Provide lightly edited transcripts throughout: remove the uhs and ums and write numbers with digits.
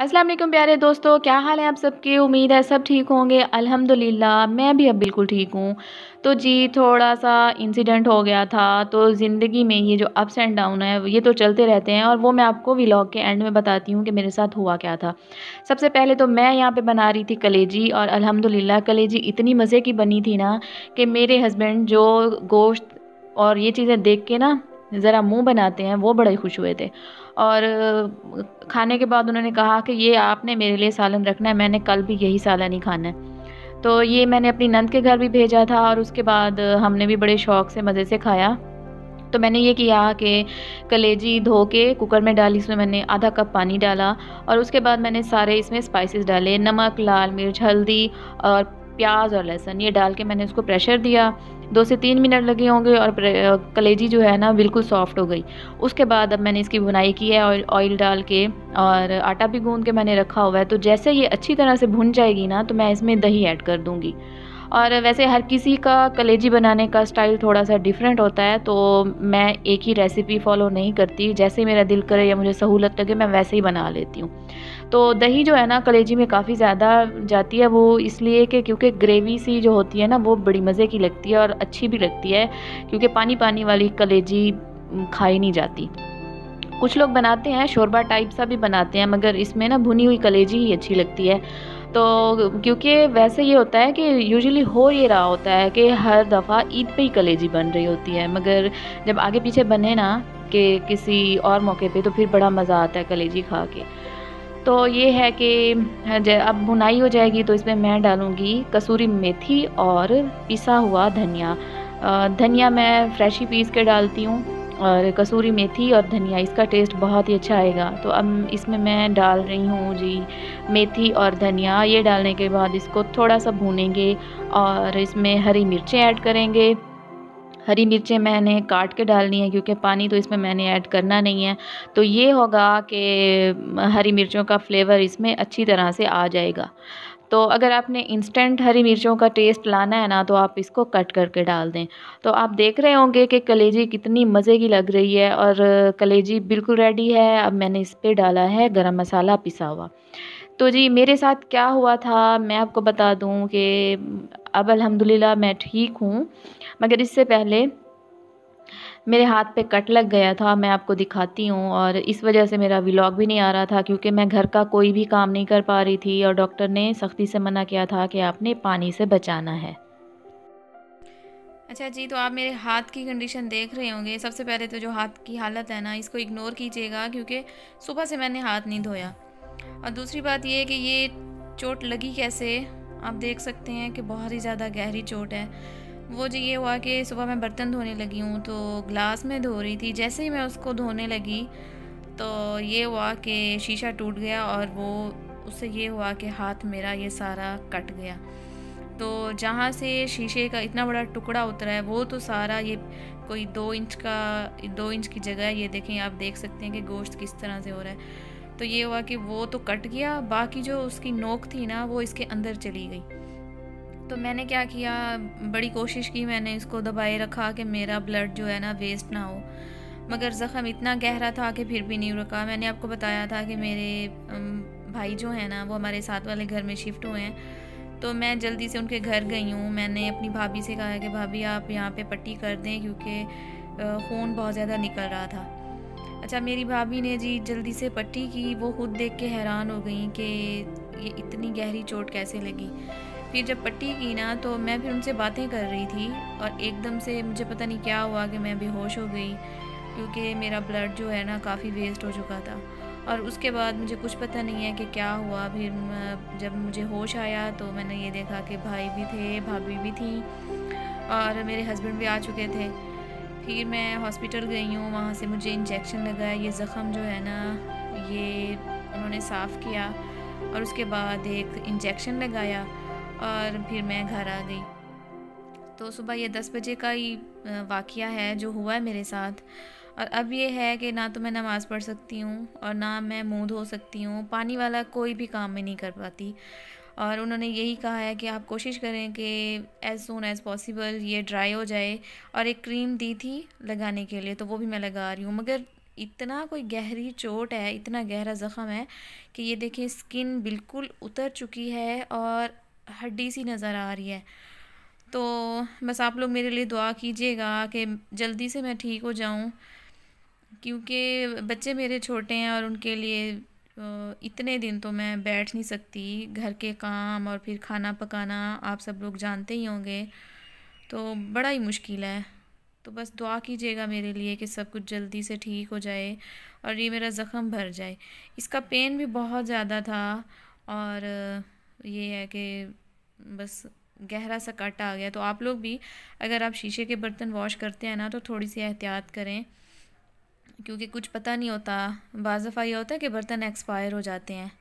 अस्सलाम वालेकुम प्यारे दोस्तों, क्या हाल है आप सबके। उम्मीद है सब ठीक होंगे। अल्हम्दुलिल्लाह मैं भी अब बिल्कुल ठीक हूँ। तो जी थोड़ा सा इंसिडेंट हो गया था। तो ज़िंदगी में ये जो अप्स एंड डाउन है ये तो चलते रहते हैं और वो मैं आपको व्लॉग के एंड में बताती हूँ कि मेरे साथ हुआ क्या था। सबसे पहले तो मैं यहाँ पे बना रही थी कलेजी और अल्हम्दुलिल्लाह कलेजी इतनी मज़े की बनी थी ना कि मेरे हस्बैंड जो गोश्त और ये चीज़ें देख के ना ज़रा मुँह बनाते हैं वो बड़े खुश हुए थे। और खाने के बाद उन्होंने कहा कि ये आपने मेरे लिए सालन रखना है, मैंने कल भी यही सालन ही खाना है। तो ये मैंने अपनी नंद के घर भी भेजा था और उसके बाद हमने भी बड़े शौक़ से मज़े से खाया। तो मैंने ये किया कि कलेजी धो के कुकर में डाली, इसमें मैंने आधा कप पानी डाला और उसके बाद मैंने सारे इसमें स्पाइसेस डाले, नमक, लाल मिर्च, हल्दी और प्याज और लहसुन ये डाल के मैंने उसको प्रेशर दिया। 2 से 3 मिनट लगे होंगे और कलेजी जो है ना बिल्कुल सॉफ्ट हो गई। उसके बाद अब मैंने इसकी बुनाई की है ऑयल डाल के और आटा भी गूँध के मैंने रखा हुआ है। तो जैसे ये अच्छी तरह से भुन जाएगी ना तो मैं इसमें दही ऐड कर दूँगी। और वैसे हर किसी का कलेजी बनाने का स्टाइल थोड़ा-सा डिफरेंट होता है, तो मैं एक ही रेसिपी फ़ॉलो नहीं करती। जैसे ही मेरा दिल करे या मुझे सहूलत लगे मैं वैसे ही बना लेती हूँ। तो दही जो है ना कलेजी में काफ़ी ज़्यादा जाती है, वो इसलिए कि क्योंकि ग्रेवी सी जो होती है ना वो बड़ी मज़े की लगती है और अच्छी भी लगती है, क्योंकि पानी-पानी वाली कलेजी खाई नहीं जाती। कुछ लोग बनाते हैं शोरबा टाइप सा भी बनाते हैं, मगर इसमें ना भुनी हुई कलेजी ही अच्छी लगती है। तो क्योंकि वैसे ये होता है कि यूजुअली हो ये रहा होता है कि हर दफ़ा ईद पे ही कलेजी बन रही होती है, मगर जब आगे पीछे बने ना कि किसी और मौके पे तो फिर बड़ा मज़ा आता है कलेजी खा के। तो ये है कि अब भुनाई हो जाएगी तो इसमें मैं डालूँगी कसूरी मेथी और पिसा हुआ धनिया। धनिया मैं फ्रेश ही पीस के डालती हूँ और कसूरी मेथी और धनिया इसका टेस्ट बहुत ही अच्छा आएगा। तो अब इसमें मैं डाल रही हूँ जी मेथी और धनिया। ये डालने के बाद इसको थोड़ा-सा भूनेंगे और इसमें हरी मिर्चें ऐड करेंगे। हरी मिर्चें मैंने काट के डालनी है क्योंकि पानी तो इसमें मैंने ऐड करना नहीं है। तो ये होगा कि हरी मिर्चों का फ्लेवर इसमें अच्छी तरह से आ जाएगा। तो अगर आपने इंस्टेंट हरी मिर्चों का टेस्ट लाना है ना तो आप इसको कट करके डाल दें। तो आप देख रहे होंगे कि कलेजी कितनी मज़े की लग रही है और कलेजी बिल्कुल रेडी है। अब मैंने इस पे डाला है गरम मसाला पिसा हुआ। तो जी मेरे साथ क्या हुआ था मैं आपको बता दूँ कि अब अल्हम्दुलिल्लाह मैं ठीक हूँ, मगर इससे पहले मेरे हाथ पे कट लग गया था, मैं आपको दिखाती हूँ। और इस वजह से मेरा व्लॉग भी नहीं आ रहा था क्योंकि मैं घर का कोई भी काम नहीं कर पा रही थी और डॉक्टर ने सख्ती से मना किया था कि आपने पानी से बचाना है। अच्छा जी, तो आप मेरे हाथ की कंडीशन देख रहे होंगे। सबसे पहले तो जो हाथ की हालत है ना इसको इग्नोर कीजिएगा क्योंकि सुबह से मैंने हाथ नहीं धोया। और दूसरी बात ये है कि ये चोट लगी कैसे, आप देख सकते हैं कि बहुत ही ज़्यादा गहरी चोट है। वो जी ये हुआ कि सुबह मैं बर्तन धोने लगी हूँ तो ग्लास में धो रही थी। जैसे ही मैं उसको धोने लगी तो ये हुआ कि शीशा टूट गया और वो उससे ये हुआ कि हाथ मेरा ये सारा कट गया। तो जहाँ से शीशे का इतना बड़ा टुकड़ा उतरा है वो तो सारा ये कोई 2 इंच की जगह है। ये देखें, आप देख सकते हैं कि गोश्त किस तरह से हो रहा है। तो ये हुआ कि वो तो कट गया, बाकी जो उसकी नोक थी ना वो इसके अंदर चली गई। तो मैंने क्या किया, बड़ी कोशिश की, मैंने इसको दबाए रखा कि मेरा ब्लड जो है ना वेस्ट ना हो, मगर ज़ख़म इतना गहरा था कि फिर भी नहीं रुका। मैंने आपको बताया था कि मेरे भाई जो हैं ना वो हमारे साथ वाले घर में शिफ्ट हुए हैं, तो मैं जल्दी से उनके घर गई हूँ। मैंने अपनी भाभी से कहा कि भाभी आप यहाँ पे पट्टी कर दें क्योंकि खून बहुत ज़्यादा निकल रहा था। अच्छा, मेरी भाभी ने जी जल्दी से पट्टी की। वो खुद देख के हैरान हो गई कि ये इतनी गहरी चोट कैसे लगी। फिर जब पट्टी की ना तो मैं फिर उनसे बातें कर रही थी और एकदम से मुझे पता नहीं क्या हुआ कि मैं बेहोश हो गई क्योंकि मेरा ब्लड जो है ना काफ़ी वेस्ट हो चुका था। और उसके बाद मुझे कुछ पता नहीं है कि क्या हुआ। फिर जब मुझे होश आया तो मैंने ये देखा कि भाई भी थे, भाभी भी थी और मेरे हस्बैंड भी आ चुके थे। फिर मैं हॉस्पिटल गई हूँ, वहाँ से मुझे इंजेक्शन लगाया। ये ज़ख़म जो है ना ये उन्होंने साफ़ किया और उसके बाद एक इंजेक्शन लगाया और फिर मैं घर आ गई। तो सुबह ये 10 बजे का ही वाक़या है जो हुआ है मेरे साथ। और अब ये है कि ना तो मैं नमाज़ पढ़ सकती हूँ और ना मैं मुँह धो सकती हूँ, पानी वाला कोई भी काम मैं नहीं कर पाती। और उन्होंने यही कहा है कि आप कोशिश करें कि एज़ सून एज़ पॉसिबल ये ड्राई हो जाए। और एक क्रीम दी थी लगाने के लिए तो वो भी मैं लगा रही हूँ, मगर इतना कोई गहरी चोट है, इतना गहरा ज़ख़म है कि ये देखिए स्किन बिल्कुल उतर चुकी है और हड्डी सी नज़र आ रही है। तो बस आप लोग मेरे लिए दुआ कीजिएगा कि जल्दी से मैं ठीक हो जाऊं, क्योंकि बच्चे मेरे छोटे हैं और उनके लिए इतने दिन तो मैं बैठ नहीं सकती। घर के काम और फिर खाना पकाना आप सब लोग जानते ही होंगे, तो बड़ा ही मुश्किल है। तो बस दुआ कीजिएगा मेरे लिए कि सब कुछ जल्दी से ठीक हो जाए और ये मेरा ज़ख़म भर जाए। इसका पेन भी बहुत ज़्यादा था और ये है कि बस गहरा सा कट आ गया। तो आप लोग भी अगर आप शीशे के बर्तन वॉश करते हैं ना तो थोड़ी सी एहतियात करें, क्योंकि कुछ पता नहीं होता। बाज़ दफ़ा ये होता है कि बर्तन एक्सपायर हो जाते हैं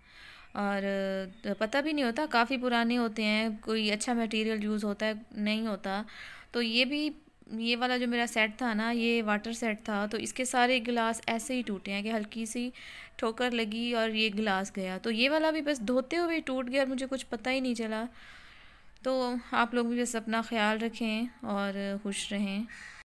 और पता भी नहीं होता, काफ़ी पुराने होते हैं, कोई अच्छा मटेरियल यूज़ होता है नहीं होता। तो ये वाला जो मेरा सेट था ना, ये वाटर सेट था, तो इसके सारे गिलास ऐसे ही टूटे हैं कि हल्की सी ठोकर लगी और ये गिलास गया। तो ये वाला भी बस धोते हुए टूट गया और मुझे कुछ पता ही नहीं चला। तो आप लोग भी बस अपना ख्याल रखें और खुश रहें।